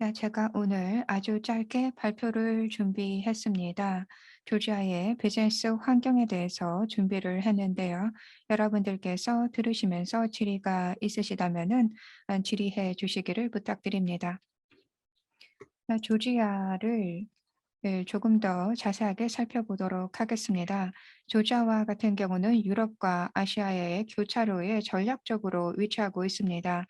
네, 제가 오늘 아주 짧게 발표를 준비했습니다. 조지아의 비즈니스 환경에 대해서 준비를 했는데요. 여러분들께서 들으시면서 질의가 있으시다면은 질의해 주시기를 부탁드립니다. 조지아를 조금 더 자세하게 살펴보도록 하겠습니다. 조지아와 같은 경우는 유럽과 아시아의 교차로에 전략적으로 위치하고 있습니다.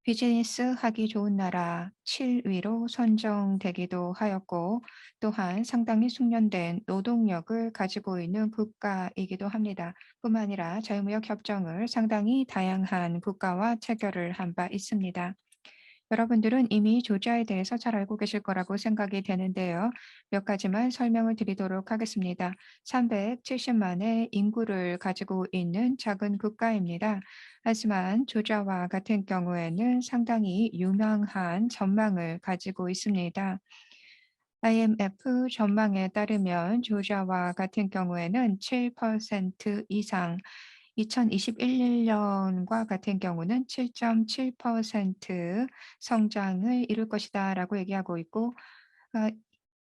비즈니스 하기 좋은 나라 7위로 선정되기도 하였고, 또한 상당히 숙련된 노동력을 가지고 있는 국가이기도 합니다. 뿐만 아니라 자유무역 협정을 상당히 다양한 국가와 체결을 한 바 있습니다. 여러분들은 이미 조지아에 대해서 잘 알고 계실 거라고 생각이 되는데요. 몇 가지만 설명을 드리도록 하겠습니다. 370만의 인구를 가지고 있는 작은 국가입니다. 하지만 조지아와 같은 경우에는 상당히 유명한 전망을 가지고 있습니다. IMF 전망에 따르면 조지아와 같은 경우에는 7% 이상, 2021년과 같은 경우는 7.7% 성장을 이룰 것이다라고 얘기하고 있고, 어,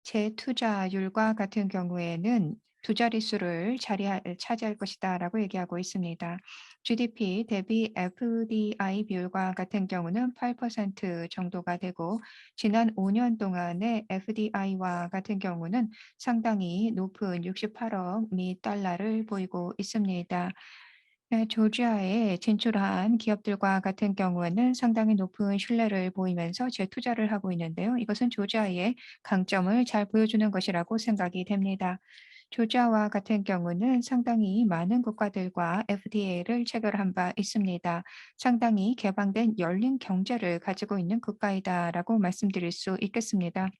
재투자율과 같은 경우에는 두 자릿수를 차지할 것이다라고 얘기하고 있습니다. GDP 대비 FDI 비율과 같은 경우는 8% 정도가 되고, 지난 5년 동안의 FDI와 같은 경우는 상당히 높은 68억 미 달러를 보이고 있습니다. 네, 조지아에 진출한 기업들과 같은 경우에는 상당히 높은 신뢰를 보이면서 재투자를 하고 있는데요. 이것은 조지아의 강점을 잘 보여주는 것이라고 생각이 됩니다. 조지아와 같은 경우는 상당히 많은 국가들과 FTA를 체결한 바 있습니다. 상당히 개방된 열린 경제를 가지고 있는 국가이다라고 말씀드릴 수 있겠습니다.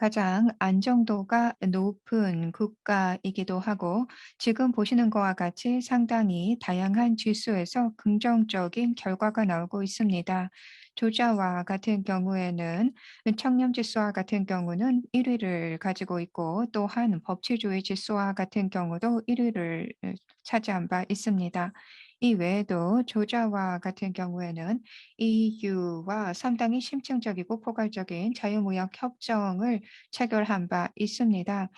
가장 안정도가 높은 국가이기도 하고, 지금 보시는 것과 같이 상당히 다양한 지수에서 긍정적인 결과가 나오고 있습니다. 조지아와 같은 경우에는 청렴 지수와 같은 경우는 1위를 가지고 있고, 또한 법치주의 지수와 같은 경우도 1위를 차지한 바 있습니다. 이 외에도 조지아와 같은 경우에는 EU와 상당히 심층적이고 포괄적인 자유무역 협정을 체결한 바 있습니다.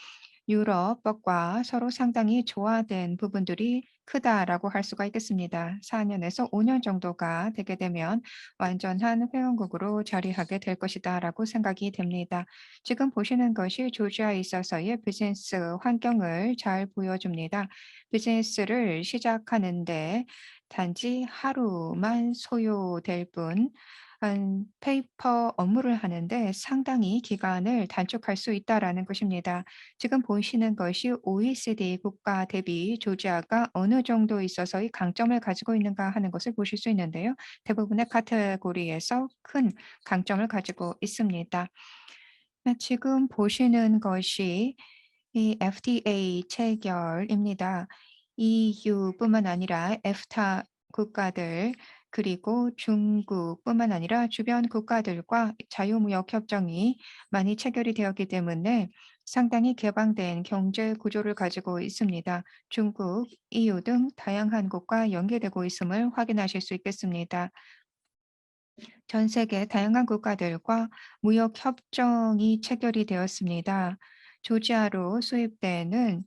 유럽과 서로 상당히 조화된 부분들이 크다라고 할 수가 있겠습니다. 4년에서 5년 정도가 되게 되면 완전한 회원국으로 자리하게 될 것이다라고 생각이 됩니다. 지금 보시는 것이 조지아에 있어서의 비즈니스 환경을 잘 보여줍니다. 비즈니스를 시작하는데 단지 하루만 소요될 뿐, 한 페이퍼 업무를 하는데 상당히 기간을 단축할 수 있다라는 것입니다. 지금 보시는 것이 OECD 국가 대비 조지아가 어느 정도 있어서의 강점을 가지고 있는가 하는 것을 보실 수 있는데요. 대부분의 카테고리에서 큰 강점을 가지고 있습니다. 지금 보시는 것이 이 FTA 체결입니다. EU뿐만 아니라 EFTA 국가들, 그리고 중국뿐만 아니라 주변 국가들과 자유무역 협정이 많이 체결이 되었기 때문에 상당히 개방된 경제 구조를 가지고 있습니다. 중국, EU 등 다양한 국가 연계되고 있음을 확인하실 수 있겠습니다. 전 세계 다양한 국가들과 무역 협정이 체결이 되었습니다. 조지아로 수입되는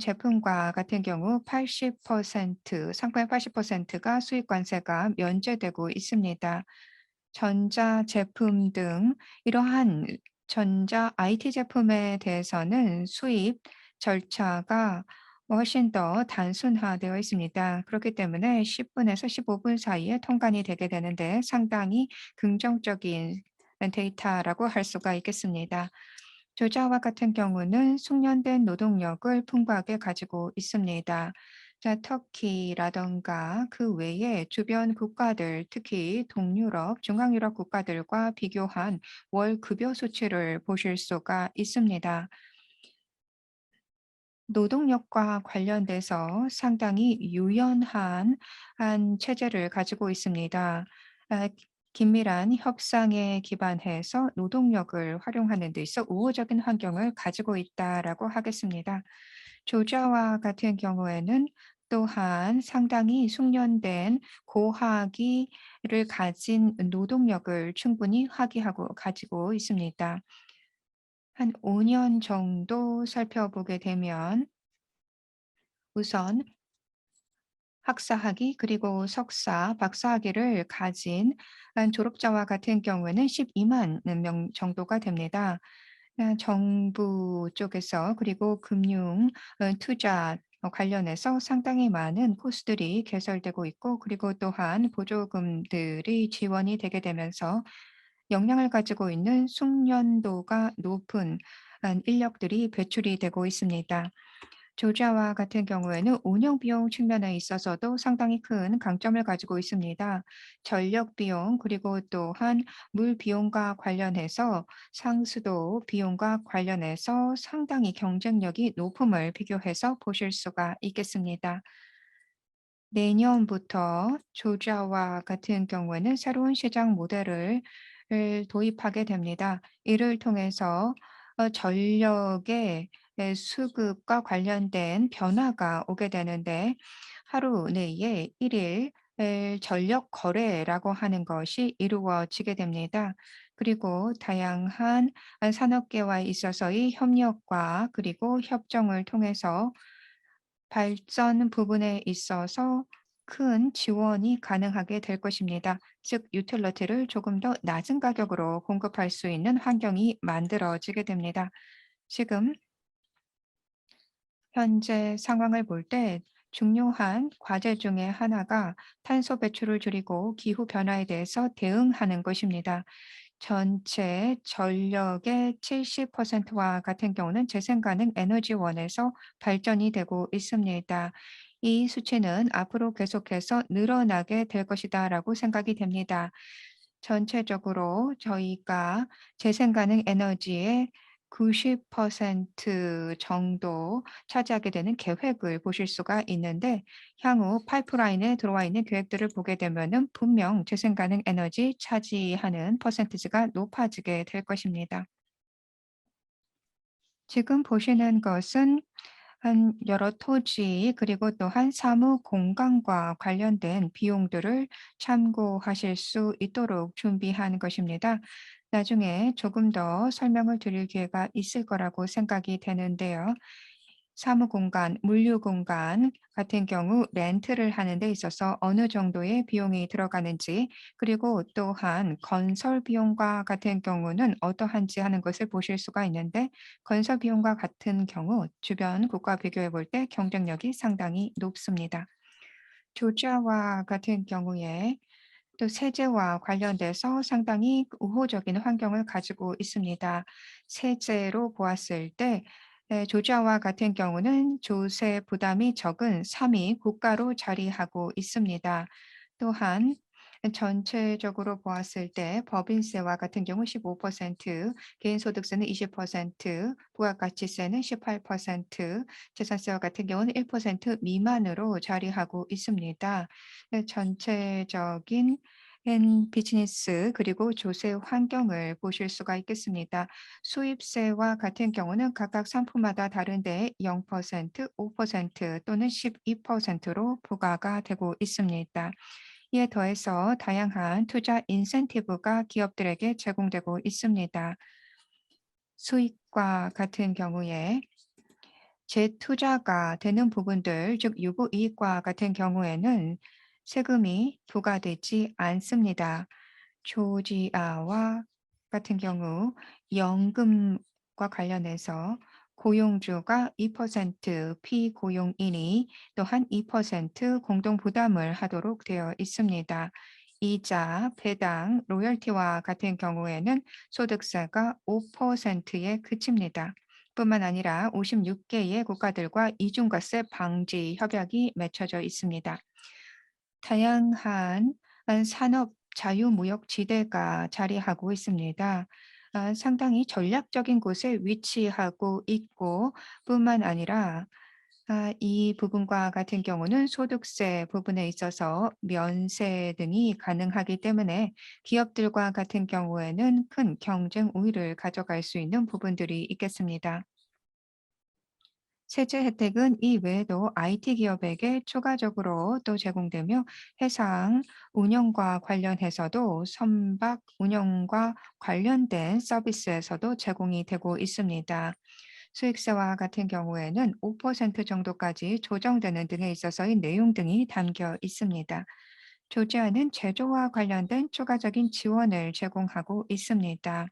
제품과 같은 경우 80%, 상품의 80%가 수입 관세가 면제되고 있습니다. 전자 제품 등 이러한 전자 IT 제품에 대해서는 수입 절차가 훨씬 더 단순화되어 있습니다. 그렇기 때문에 10분에서 15분 사이에 통관이 되게 되는데 상당히 긍정적인 데이터라고 할 수가 있겠습니다. 조지아와 같은 경우는 숙련된 노동력을 풍부하게 가지고 있습니다. 자, 터키라던가 그 외에 주변 국가들, 특히 동유럽, 중앙유럽 국가들과 비교한 월 급여 수치를 보실 수가 있습니다. 노동력과 관련돼서 상당히 유연한 체제를 가지고 있습니다. 아, 긴밀한 협상에 기반해서 노동력을 활용하는 데 있어 우호적인 환경을 가지고 있다라고 하겠습니다. 조지아와 같은 경우에는 또한 상당히 숙련된 고학위를 가진 노동력을 충분히 화기하고 가지고 있습니다. 한 5년 정도 살펴보게 되면 우선 학사학위 그리고 석사, 박사학위를 가진 한 졸업자와 같은 경우에는 12만 명 정도가 됩니다. 정부 쪽에서 그리고 금융 투자 관련해서 상당히 많은 코스들이 개설되고 있고 그리고 또한 보조금들이 지원이 되게 되면서 역량을 가지고 있는 숙련도가 높은 인력들이 배출이 되고 있습니다. 조지아와 같은 경우에는 운영 비용 측면에 있어서도 상당히 큰 강점을 가지고 있습니다. 전력 비용 그리고 또한 물 비용과 관련해서 상수도 비용과 관련해서 상당히 경쟁력이 높음을 비교해서 보실 수가 있겠습니다. 내년부터 조지아와 같은 경우에는 새로운 시장 모델을 도입하게 됩니다. 이를 통해서 전력의 수급과 관련된 변화가 오게 되는데 하루 내에 1일 전력 거래라고 하는 것이 이루어지게 됩니다. 그리고 다양한 산업계와 있어서의 협력과 그리고 협정을 통해서 발전 부분에 있어서 큰 지원이 가능하게 될 것입니다. 즉, 유틸리티를 조금 더 낮은 가격으로 공급할 수 있는 환경이 만들어지게 됩니다. 지금 현재 상황을 볼 때 중요한 과제 중에 하나가 탄소 배출을 줄이고 기후 변화에 대해서 대응하는 것입니다. 전체 전력의 70%와 같은 경우는 재생 가능 에너지원에서 발전이 되고 있습니다. 이 수치는 앞으로 계속해서 늘어나게 될 것이다라고 생각이 됩니다. 전체적으로 저희가 재생 가능 에너지의 90% 정도 차지하게 되는 계획을 보실 수가 있는데 향후 파이프라인에 들어와 있는 계획들을 보게 되면은 분명 재생 가능 에너지 차지하는 퍼센티지가 높아지게 될 것입니다. 지금 보시는 것은 한 여러 토지 그리고 또한 사무 공간과 관련된 비용들을 참고하실 수 있도록 준비한 것입니다. 나중에 조금 더 설명을 드릴 기회가 있을 거라고 생각이 되는데요. 사무 공간, 물류 공간 같은 경우 렌트를 하는 데 있어서 어느 정도의 비용이 들어가는지, 그리고 또한 건설 비용과 같은 경우는 어떠한지 하는 것을 보실 수가 있는데, 건설 비용과 같은 경우 주변 국가 비교해 볼 때 경쟁력이 상당히 높습니다. 조지아와 같은 경우에 또 세제와 관련돼서 상당히 우호적인 환경을 가지고 있습니다. 세제로 보았을 때 조지아와 같은 경우는 조세 부담이 적은 3위 국가로 자리하고 있습니다. 또한 전체적으로 보았을 때 법인세와 같은 경우 15%, 개인소득세는 20%, 부가가치세는 18%, 재산세와 같은 경우는 1% 미만으로 자리하고 있습니다. 전체적인 비즈니스 그리고 조세 환경을 보실 수가 있겠습니다. 수입세와 같은 경우는 각각 상품마다 다른데 0%, 5% 또는 12%로 부과가 되고 있습니다. 이에 더해서 다양한 투자 인센티브가 기업들에게 제공되고 있습니다. 수익과 같은 경우에 재투자가 되는 부분들, 즉 유보이익과 같은 경우에는 세금이 부과되지 않습니다. 조지아와 같은 경우 연금과 관련해서 고용주가 2%, 피고용인이 또한 2% 공동 부담을 하도록 되어 있습니다. 이자, 배당, 로열티와 같은 경우에는 소득세가 5%에 그칩니다. 뿐만 아니라 56개의 국가들과 이중과세 방지 협약이 맺혀져 있습니다. 다양한 산업 자유무역 지대가 자리하고 있습니다. 상당히 전략적인 곳에 위치하고 있고 뿐만 아니라 이 부분과 같은 경우는 소득세 부분에 있어서 면세 등이 가능하기 때문에 기업들과 같은 경우에는 큰 경쟁 우위를 가져갈 수 있는 부분들이 있겠습니다. 세제 혜택은 이 외에도 IT 기업에게 추가적으로 또 제공되며 해상 운영과 관련해서도 선박 운영과 관련된 서비스에서도 제공이 되고 있습니다. 수익세와 같은 경우에는 5% 정도까지 조정되는 등에 있어서의 내용 등이 담겨 있습니다. 조지아는 제조와 관련된 추가적인 지원을 제공하고 있습니다.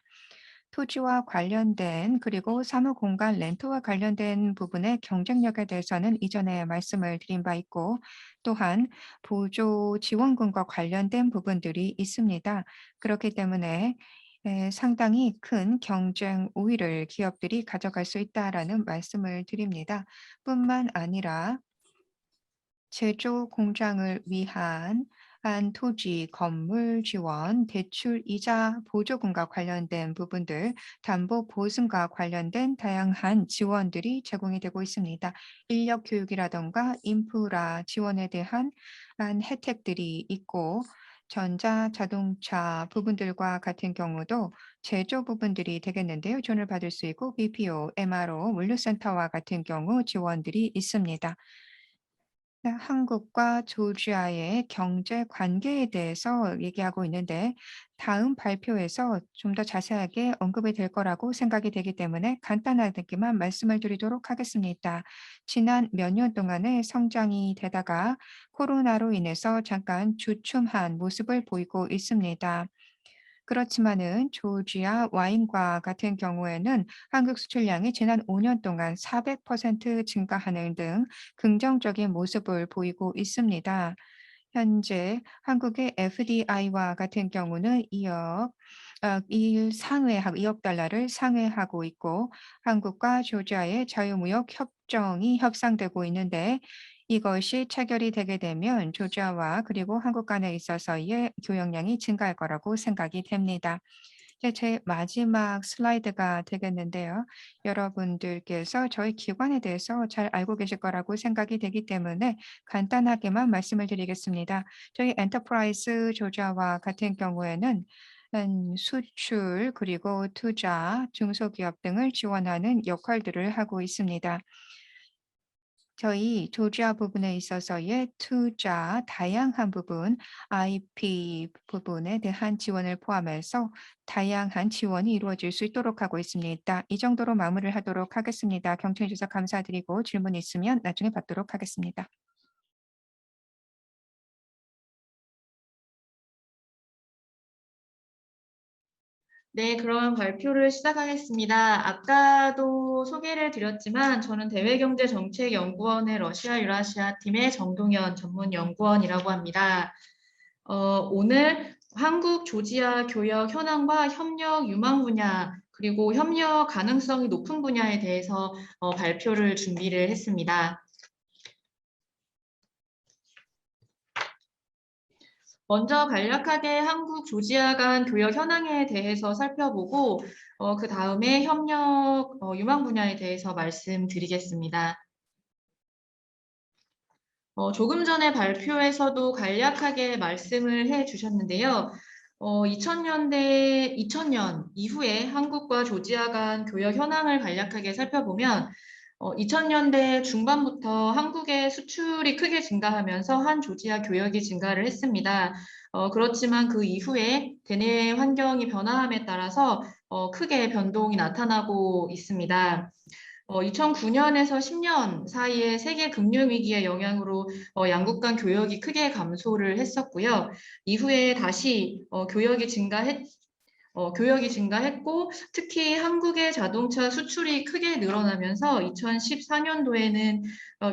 토지와 관련된 그리고 사무 공간 렌터와 관련된 부분의 경쟁력에 대해서는 이전에 말씀을 드린 바 있고 또한 보조 지원금과 관련된 부분들이 있습니다. 그렇기 때문에 상당히 큰 경쟁 우위를 기업들이 가져갈 수 있다라는 말씀을 드립니다. 뿐만 아니라 제조 공장을 위한 토지, 건물 지원, 대출 이자 보조금과 관련된 부분들, 담보 보증과 관련된 다양한 지원들이 제공이 되고 있습니다. 인력 교육이라던가 인프라 지원에 대한 혜택들이 있고 전자 자동차 부분들과 같은 경우도 제조 부분들이 되겠는데요. 지원을 받을 수 있고 BPO, MRO, 물류센터와 같은 경우 지원들이 있습니다. 네, 한국과 조지아의 경제 관계에 대해서 얘기하고 있는데 다음 발표에서 좀 더 자세하게 언급이 될 거라고 생각이 되기 때문에 간단하게만 말씀을 드리도록 하겠습니다. 지난 몇 년 동안의 성장이 되다가 코로나로 인해서 잠깐 주춤한 모습을 보이고 있습니다. 그렇지만은 조지아 와인과 같은 경우에는 한국 수출량이 지난 5년 동안 400% 증가하는 등 긍정적인 모습을 보이고 있습니다. 현재 한국의 FDI와 같은 경우는 2억 달러를 상회하고 있고 한국과 조지아의 자유무역 협정이 협상되고 있는데 이것이 체결이 되게 되면 조지아와 그리고 한국 간에 있어서의 교역량이 증가할 거라고 생각이 됩니다. 이제 제 마지막 슬라이드가 되겠는데요. 여러분들께서 저희 기관에 대해서 잘 알고 계실 거라고 생각이 되기 때문에 간단하게만 말씀을 드리겠습니다. 저희 엔터프라이즈 조지아와 같은 경우에는 수출 그리고 투자, 중소기업 등을 지원하는 역할들을 하고 있습니다. 저희 조지아 부분에 있어서의 투자, 다양한 부분, IP 부분에 대한 지원을 포함해서 다양한 지원이 이루어질 수 있도록 하고 있습니다. 이 정도로 마무리를 하도록 하겠습니다. 경청해 주셔서 감사드리고 질문 있으면 나중에 받도록 하겠습니다. 네, 그럼 발표를 시작하겠습니다. 아까도 소개를 드렸지만 저는 대외경제정책연구원의 러시아 유라시아 팀의 정동현 전문연구원이라고 합니다. 오늘 한국 조지아 교역 현황과 협력 유망 분야 그리고 협력 가능성이 높은 분야에 대해서 발표를 준비를 했습니다. 먼저 간략하게 한국 조지아 간 교역 현황에 대해서 살펴보고 그 다음에 협력 유망 분야에 대해서 말씀드리겠습니다. 조금 전에 발표에서도 간략하게 말씀을 해주셨는데요. 2000년 이후에 한국과 조지아 간 교역 현황을 간략하게 살펴보면 2000년대 중반부터 한국의 수출이 크게 증가하면서 한 조지아 교역이 증가를 했습니다. 그렇지만 그 이후에 대내 환경이 변화함에 따라서 크게 변동이 나타나고 있습니다. 2009년에서 10년 사이에 세계 금융위기의 영향으로 양국 간 교역이 크게 감소를 했었고요. 이후에 다시 교역이 증가했고 특히 한국의 자동차 수출이 크게 늘어나면서 2014년도에는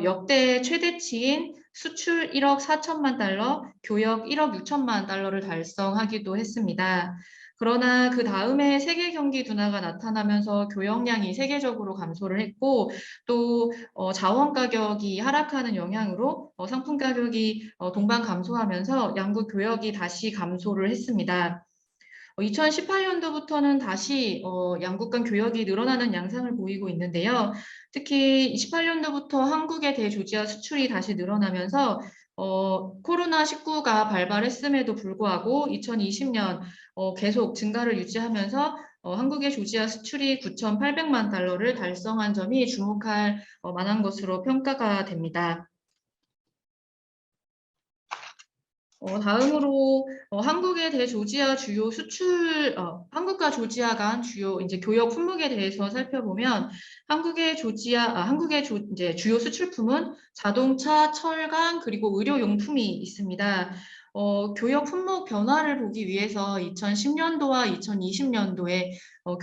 역대 최대치인 수출 1억 4천만 달러, 교역 1억 6천만 달러를 달성하기도 했습니다. 그러나 그 다음에 세계 경기 둔화가 나타나면서 교역량이 세계적으로 감소를 했고 또 자원 가격이 하락하는 영향으로 상품 가격이 동반 감소하면서 양국 교역이 다시 감소를 했습니다. 2018년도부터는 다시 양국 간 교역이 늘어나는 양상을 보이고 있는데요. 특히 28년도부터 한국의 대조지아 수출이 다시 늘어나면서 코로나19가 발발했음에도 불구하고 2020년 계속 증가를 유지하면서 한국의 조지아 수출이 9,800만 달러를 달성한 점이 주목할 만한 것으로 평가가 됩니다. 다음으로 한국의 대조지아 주요 수출, 한국과 조지아 간 주요 이제 교역 품목에 대해서 살펴보면 이제 주요 수출품은 자동차, 철강 그리고 의료용품이 있습니다. 교역 품목 변화를 보기 위해서 2010년도와 2020년도에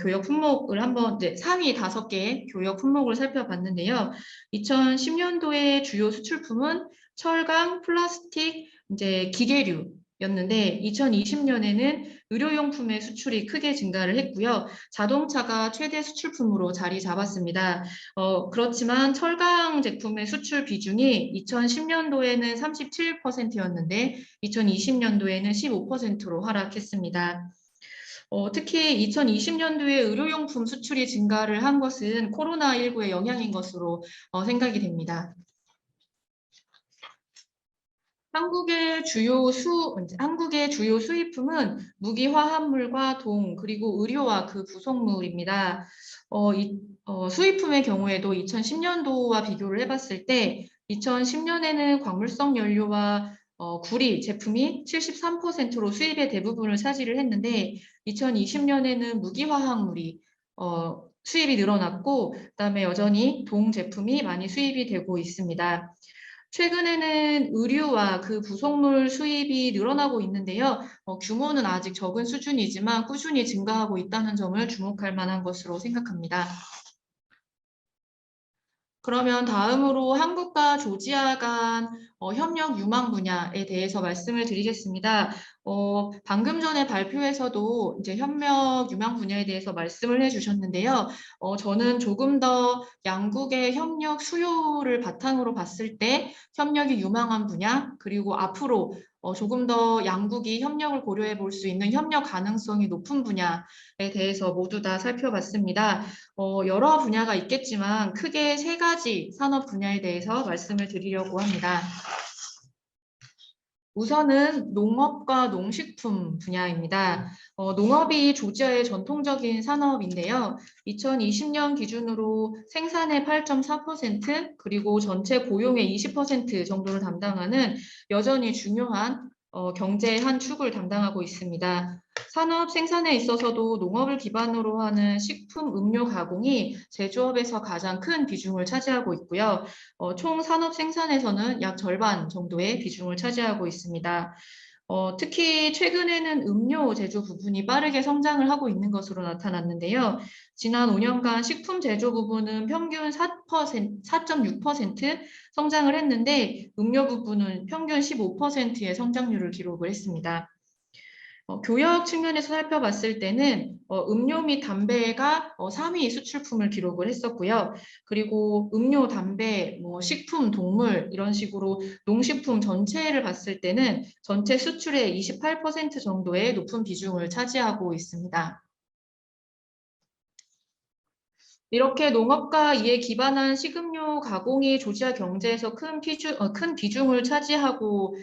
교역 품목을 한번 이제 상위 5개의 교역 품목을 살펴봤는데요. 2010년도의 주요 수출품은 철강, 플라스틱, 이제 기계류였는데 2020년에는 의료용품의 수출이 크게 증가를 했고요. 자동차가 최대 수출품으로 자리 잡았습니다. 그렇지만 철강 제품의 수출 비중이 2010년도에는 37%였는데 2020년도에는 15%로 하락했습니다. 특히 2020년도에 의료용품 수출이 증가를 한 것은 코로나19의 영향인 것으로 생각이 됩니다. 한국의 주요 수입품은 무기 화합물과 동, 그리고 의료와 그 부속물입니다. 수입품의 경우에도 2010년도와 비교를 해봤을 때 2010년에는 광물성 연료와 구리 제품이 73%로 수입의 대부분을 차지를 했는데 2020년에는 무기 화학물이 수입이 늘어났고 그다음에 여전히 동 제품이 많이 수입이 되고 있습니다. 최근에는 의류와 그 부속물 수입이 늘어나고 있는데요. 규모는 아직 적은 수준이지만 꾸준히 증가하고 있다는 점을 주목할 만한 것으로 생각합니다. 그러면 다음으로 한국과 조지아 간 협력 유망 분야에 대해서 말씀을 드리겠습니다. 방금 전에 발표에서도 이제 협력 유망 분야에 대해서 말씀을 해주셨는데요. 저는 조금 더 양국의 협력 수요를 바탕으로 봤을 때 협력이 유망한 분야, 그리고 앞으로 조금 더 양국이 협력을 고려해 볼 수 있는 협력 가능성이 높은 분야에 대해서 모두 다 살펴봤습니다. 여러 분야가 있겠지만 크게 3가지 산업 분야에 대해서 말씀을 드리려고 합니다. 우선은 농업과 농식품 분야입니다. 농업이 조지아의 전통적인 산업인데요. 2020년 기준으로 생산의 8.4%, 그리고 전체 고용의 20% 정도를 담당하는 여전히 중요한 경제의 한 축을 담당하고 있습니다. 산업 생산에 있어서도 농업을 기반으로 하는 식품, 음료 가공이 제조업에서 가장 큰 비중을 차지하고 있고요. 총 산업 생산에서는 약 절반 정도의 비중을 차지하고 있습니다. 특히 최근에는 음료 제조 부분이 빠르게 성장을 하고 있는 것으로 나타났는데요. 지난 5년간 식품 제조 부분은 평균 4.6% 성장을 했는데 음료 부분은 평균 15%의 성장률을 기록을 했습니다. 교역 측면에서 살펴봤을 때는 음료 및 담배가 3위 수출품을 기록을 했었고요. 그리고 음료, 담배, 식품, 동물 이런 식으로 농식품 전체를 봤을 때는 전체 수출의 28% 정도의 높은 비중을 차지하고 있습니다. 이렇게 농업과 이에 기반한 식음료 가공이 조지아 경제에서 큰 비중을 차지하고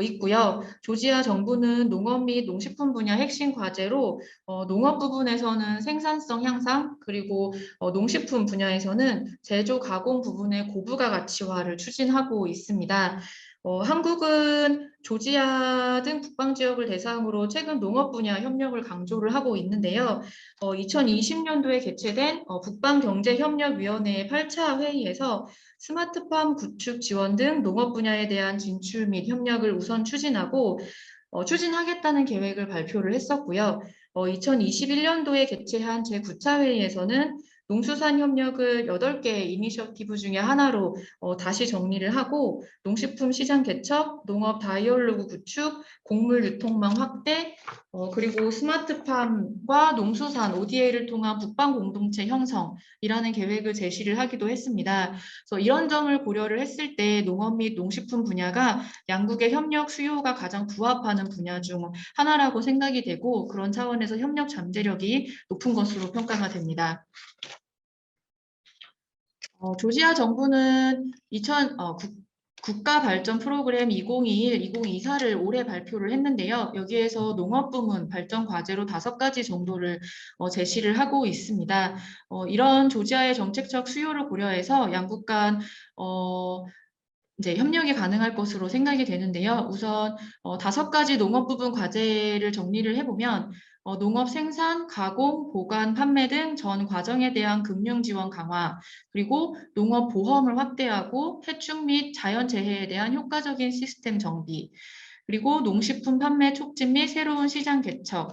있고요. 조지아 정부는 농업 및 농식품 분야 핵심 과제로 농업 부분에서는 생산성 향상, 그리고 농식품 분야에서는 제조 가공 부분의 고부가 가치화를 추진하고 있습니다. 한국은 조지아 등 북방 지역을 대상으로 최근 농업 분야 협력을 강조를 하고 있는데요. 2020년도에 개최된 북방경제협력위원회의 8차 회의에서 스마트팜 구축 지원 등 농업 분야에 대한 진출 및 협력을 우선 추진하겠다는 계획을 발표를 했었고요. 2021년도에 개최한 제9차 회의에서는 농수산 협력을 8개 이니셔티브 중에 하나로 다시 정리를 하고 농식품 시장 개척, 농업 다이얼로그 구축, 곡물 유통망 확대, 그리고 스마트팜과 농수산 ODA를 통한 북방 공동체 형성이라는 계획을 제시를 하기도 했습니다. 그래서 이런 점을 고려를 했을 때 농업 및 농식품 분야가 양국의 협력 수요가 가장 부합하는 분야 중 하나라고 생각이 되고 그런 차원에서 협력 잠재력이 높은 것으로 평가가 됩니다. 조지아 정부는 국가 발전 프로그램 2021, 2024를 올해 발표를 했는데요. 여기에서 농업 부문 발전 과제로 5가지 정도를 제시를 하고 있습니다. 이런 조지아의 정책적 수요를 고려해서 양국 간 이제 협력이 가능할 것으로 생각이 되는데요. 우선 5가지 농업 부분 과제를 정리를 해보면 농업 생산, 가공, 보관, 판매 등 전 과정에 대한 금융 지원 강화, 그리고 농업 보험을 확대하고 해충 및 자연재해에 대한 효과적인 시스템 정비, 그리고 농식품 판매 촉진 및 새로운 시장 개척,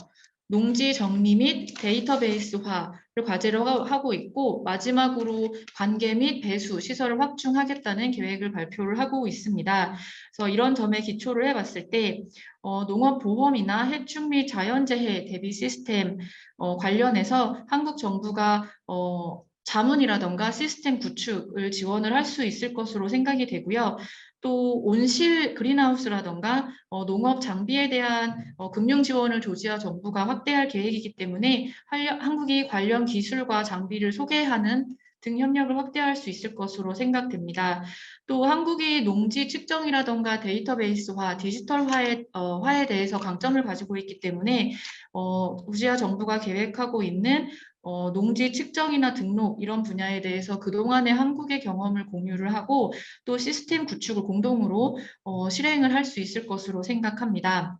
농지 정리 및 데이터베이스화를 과제로 하고 있고, 마지막으로 관계 및 배수 시설을 확충하겠다는 계획을 발표를 하고 있습니다. 그래서 이런 점에 기초를 해봤을 때 농업보험이나 해충 및 자연재해 대비 시스템 관련해서 한국 정부가 자문이라던가 시스템 구축을 지원을 할 수 있을 것으로 생각이 되고요. 또 온실 그린하우스라던가 농업 장비에 대한 금융 지원을 조지아 정부가 확대할 계획이기 때문에 한국이 관련 기술과 장비를 소개하는 등 협력을 확대할 수 있을 것으로 생각됩니다. 또 한국이 농지 측정이라던가 데이터베이스화, 디지털화에 대해서 강점을 가지고 있기 때문에 조지아 정부가 계획하고 있는 농지 측정이나 등록 이런 분야에 대해서 그동안의 한국의 경험을 공유를 하고 또 시스템 구축을 공동으로 실행을 할 수 있을 것으로 생각합니다.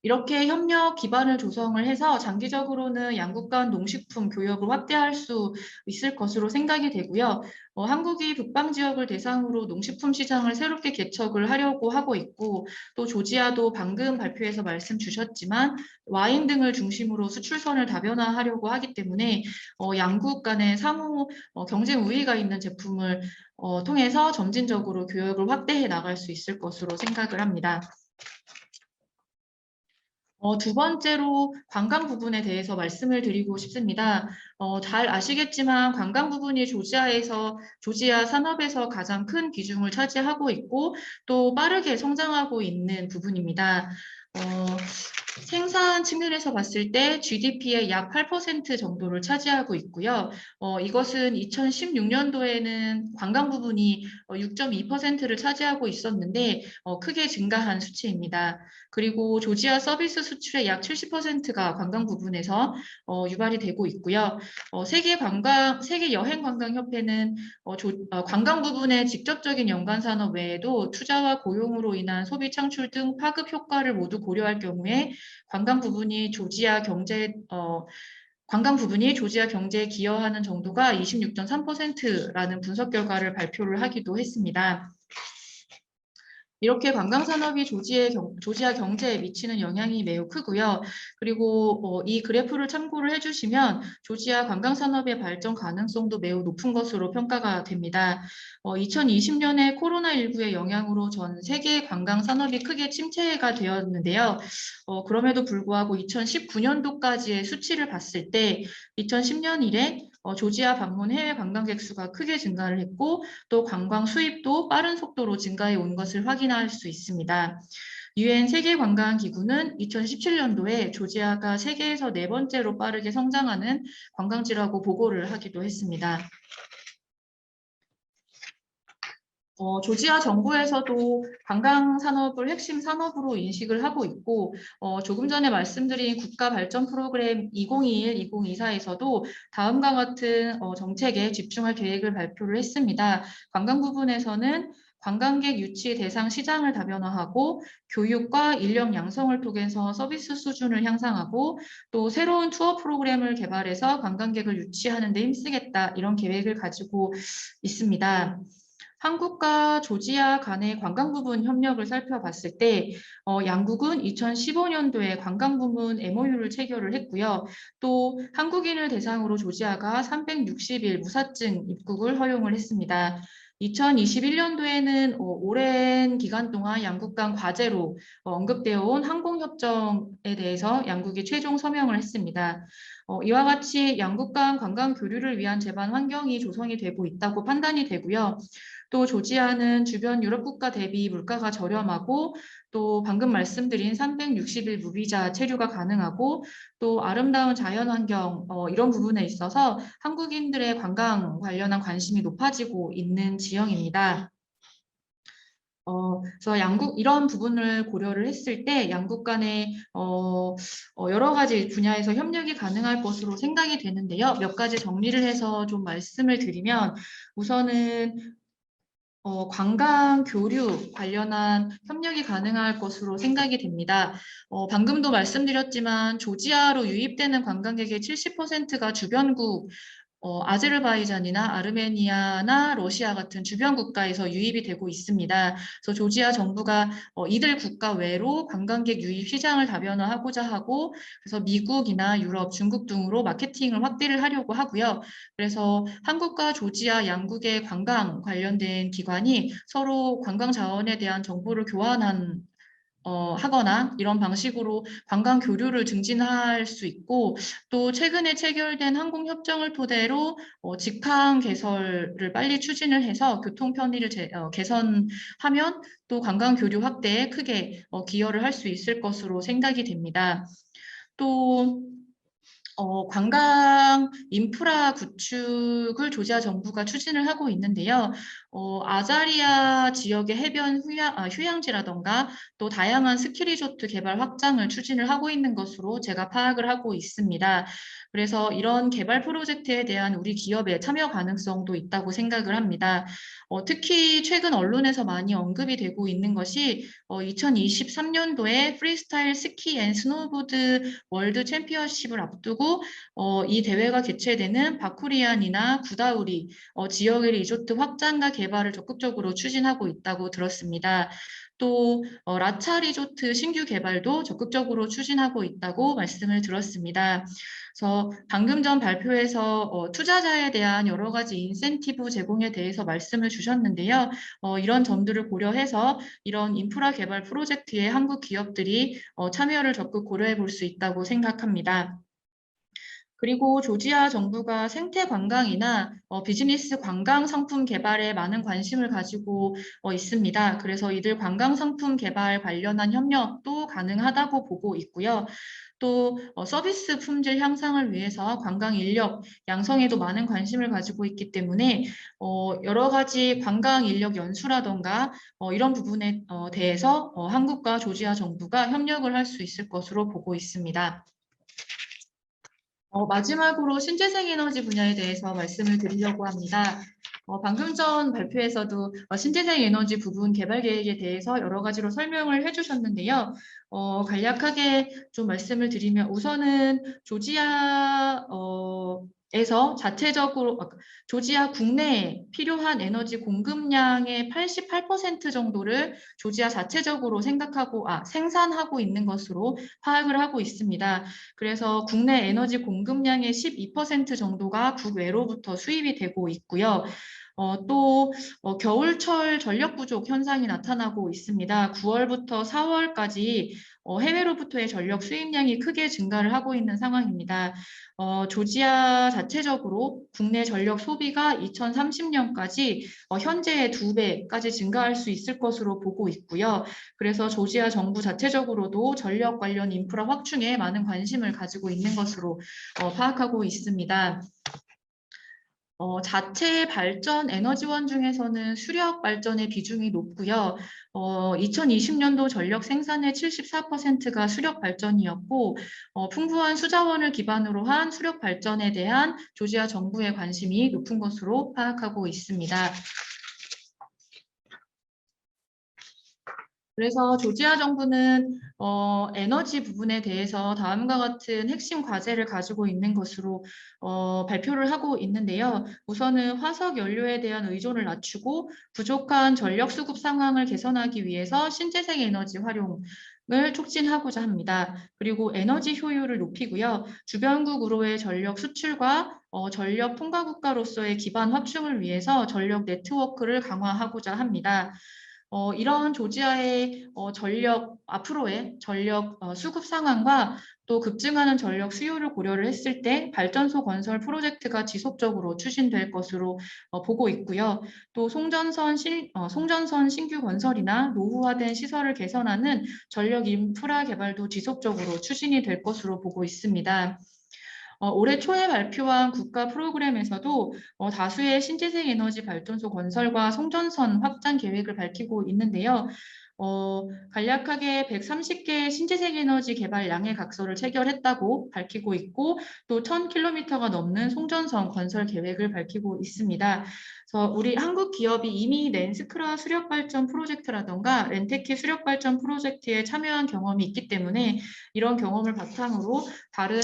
이렇게 협력 기반을 조성을 해서 장기적으로는 양국 간 농식품 교역을 확대할 수 있을 것으로 생각이 되고요. 한국이 북방 지역을 대상으로 농식품 시장을 새롭게 개척을 하려고 하고 있고, 또 조지아도 방금 발표에서 말씀 주셨지만 와인 등을 중심으로 수출선을 다변화하려고 하기 때문에 양국 간의 상호 경쟁 우위가 있는 제품을 통해서 점진적으로 교역을 확대해 나갈 수 있을 것으로 생각을 합니다. 두 번째로 관광 부분에 대해서 말씀을 드리고 싶습니다. 잘 아시겠지만 관광 부분이 조지아 산업에서 가장 큰 비중을 차지하고 있고 또 빠르게 성장하고 있는 부분입니다. 생산 측면에서 봤을 때 GDP의 약 8% 정도를 차지하고 있고요. 이것은 2016년도에는 관광 부분이 6.2%를 차지하고 있었는데 크게 증가한 수치입니다. 그리고 조지아 서비스 수출의 약 70%가 관광 부분에서 유발이 되고 있고요. 세계 여행관광협회는 관광 부분의 직접적인 연관 산업 외에도 투자와 고용으로 인한 소비 창출 등 파급 효과를 모두 고려할 경우에 관광 부분이 조지아 경제에 기여하는 정도가 26.3%라는 분석 결과를 발표를 하기도 했습니다. 이렇게 관광산업이 조지아 경제에 미치는 영향이 매우 크고요. 그리고 이 그래프를 참고를 해주시면 조지아 관광산업의 발전 가능성도 매우 높은 것으로 평가가 됩니다. 2020년에 코로나19의 영향으로 전 세계 관광산업이 크게 침체가 되었는데요. 그럼에도 불구하고 2019년도까지의 수치를 봤을 때 2010년 이래 조지아 방문 해외 관광객 수가 크게 증가를 했고 또 관광 수입도 빠른 속도로 증가해 온 것을 확인할 수 있습니다. 유엔 세계관광기구는 2017년도에 조지아가 세계에서 4번째로 빠르게 성장하는 관광지라고 보고를 하기도 했습니다. 조지아 정부에서도 관광 산업을 핵심 산업으로 인식을 하고 있고 조금 전에 말씀드린 국가 발전 프로그램 2021, 2024에서도 다음과 같은 정책에 집중할 계획을 발표를 했습니다. 관광 부분에서는 관광객 유치 대상 시장을 다변화하고 교육과 인력 양성을 통해서 서비스 수준을 향상하고 또 새로운 투어 프로그램을 개발해서 관광객을 유치하는 데 힘쓰겠다 이런 계획을 가지고 있습니다. 한국과 조지아 간의 관광 부분 협력을 살펴봤을 때 양국은 2015년도에 관광 부문 MOU를 체결을 했고요. 또 한국인을 대상으로 조지아가 360일 무사증 입국을 허용을 했습니다. 2021년도에는 오랜 기간 동안 양국 간 과제로 언급되어 온 항공협정에 대해서 양국이 최종 서명을 했습니다. 이와 같이 양국 간 관광 교류를 위한 제반 환경이 조성이 되고 있다고 판단이 되고요. 또 조지아는 주변 유럽 국가 대비 물가가 저렴하고 또 방금 말씀드린 360일 무비자 체류가 가능하고 또 아름다운 자연환경 이런 부분에 있어서 한국인들의 관광 관련한 관심이 높아지고 있는 지형입니다. 그래서 양국 이런 부분을 고려를 했을 때 양국 간에 여러 가지 분야에서 협력이 가능할 것으로 생각이 되는데요. 몇 가지 정리를 해서 좀 말씀을 드리면 우선은 관광 교류 관련한 협력이 가능할 것으로 생각이 됩니다. 방금도 말씀드렸지만 조지아로 유입되는 관광객의 70%가 주변국 아제르바이잔이나 아르메니아나 러시아 같은 주변 국가에서 유입이 되고 있습니다. 그래서 조지아 정부가 이들 국가 외로 관광객 유입 시장을 다변화하고자 하고 그래서 미국이나 유럽, 중국 등으로 마케팅을 확대를 하려고 하고요. 그래서 한국과 조지아 양국의 관광 관련된 기관이 서로 관광 자원에 대한 정보를 하거나 이런 방식으로 관광 교류를 증진할 수 있고 또 최근에 체결된 항공협정을 토대로 직항 개설을 빨리 추진을 해서 교통 편의를 개선하면 또 관광 교류 확대에 크게 기여를 할 수 있을 것으로 생각이 됩니다. 또 관광 인프라 구축을 조지아 정부가 추진을 하고 있는데요. 아자리아 지역의 해변 휴양지라던가 또 다양한 스키 리조트 개발 확장을 추진을 하고 있는 것으로 제가 파악을 하고 있습니다. 그래서 이런 개발 프로젝트에 대한 우리 기업의 참여 가능성도 있다고 생각을 합니다. 특히 최근 언론에서 많이 언급이 되고 있는 것이 2023년도에 프리스타일 스키 앤 스노보드 월드 챔피언십을 앞두고 이 대회가 개최되는 바쿠리안이나 구다우리 지역의 리조트 확장과 개발을 적극적으로 추진하고 있다고 들었습니다. 또 라차 리조트 신규 개발도 적극적으로 추진하고 있다고 말씀을 들었습니다. 그래서 방금 전 발표에서 투자자에 대한 여러 가지 인센티브 제공에 대해서 말씀을 주셨는데요. 이런 점들을 고려해서 이런 인프라 개발 프로젝트에 한국 기업들이 참여를 적극 고려해 볼 수 있다고 생각합니다. 그리고 조지아 정부가 생태 관광이나 비즈니스 관광 상품 개발에 많은 관심을 가지고 있습니다. 그래서 이들 관광 상품 개발 관련한 협력도 가능하다고 보고 있고요. 또 서비스 품질 향상을 위해서 관광 인력 양성에도 많은 관심을 가지고 있기 때문에 여러 가지 관광 인력 연수라던가 이런 부분에 대해서 한국과 조지아 정부가 협력을 할 수 있을 것으로 보고 있습니다. 마지막으로 신재생 에너지 분야에 대해서 말씀을 드리려고 합니다. 방금 전 발표에서도 신재생 에너지 부분 개발 계획에 대해서 여러 가지로 설명을 해주셨는데요. 간략하게 좀 말씀을 드리면 우선은 조지아에서 자체적으로 조지아 국내에 필요한 에너지 공급량의 88% 정도를 조지아 자체적으로 생산하고 있는 것으로 파악을 하고 있습니다. 그래서 국내 에너지 공급량의 12% 정도가 국외로부터 수입이 되고 있고요. 또 겨울철 전력 부족 현상이 나타나고 있습니다. 9월부터 4월까지 해외로부터의 전력 수입량이 크게 증가를 하고 있는 상황입니다. 조지아 자체적으로 국내 전력 소비가 2030년까지 현재의 2배까지 증가할 수 있을 것으로 보고 있고요. 그래서 조지아 정부 자체적으로도 전력 관련 인프라 확충에 많은 관심을 가지고 있는 것으로 파악하고 있습니다. 자체 발전 에너지원 중에서는 수력 발전의 비중이 높고요. 2020년도 전력 생산의 74%가 수력 발전이었고 풍부한 수자원을 기반으로 한 수력 발전에 대한 조지아 정부의 관심이 높은 것으로 파악하고 있습니다. 그래서 조지아 정부는 에너지 부분에 대해서 다음과 같은 핵심 과제를 가지고 있는 것으로 발표를 하고 있는데요. 우선은 화석 연료에 대한 의존을 낮추고 부족한 전력 수급 상황을 개선하기 위해서 신재생 에너지 활용을 촉진하고자 합니다. 그리고 에너지 효율을 높이고요. 주변국으로의 전력 수출과 전력 통과 국가로서의 기반 확충을 위해서 전력 네트워크를 강화하고자 합니다. 이런 조지아의 앞으로의 전력 수급 상황과 또 급증하는 전력 수요를 고려를 했을 때 발전소 건설 프로젝트가 지속적으로 추진될 것으로 보고 있고요. 또 송전선 신규 건설이나 노후화된 시설을 개선하는 전력 인프라 개발도 지속적으로 추진이 될 것으로 보고 있습니다. 올해 초에 발표한 국가 프로그램에서도 다수의 신재생 에너지 발전소 건설과 송전선 확장 계획을 밝히고 있는데요. 간략하게 130개의 신재생 에너지 개발 양해 각서를 체결했다고 밝히고 있고 또 1000km가 넘는 송전선 건설 계획을 밝히고 있습니다. 그래서 우리 한국 기업이 이미 렌스크라 수력발전 프로젝트라던가 렌테키 수력발전 프로젝트에 참여한 경험이 있기 때문에 이런 경험을 바탕으로 다른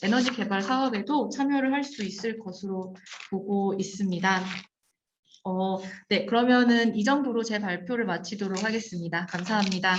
에너지 개발 사업에도 참여를 할 수 있을 것으로 보고 있습니다. 네, 그러면은 이 정도로 제 발표를 마치도록 하겠습니다. 감사합니다.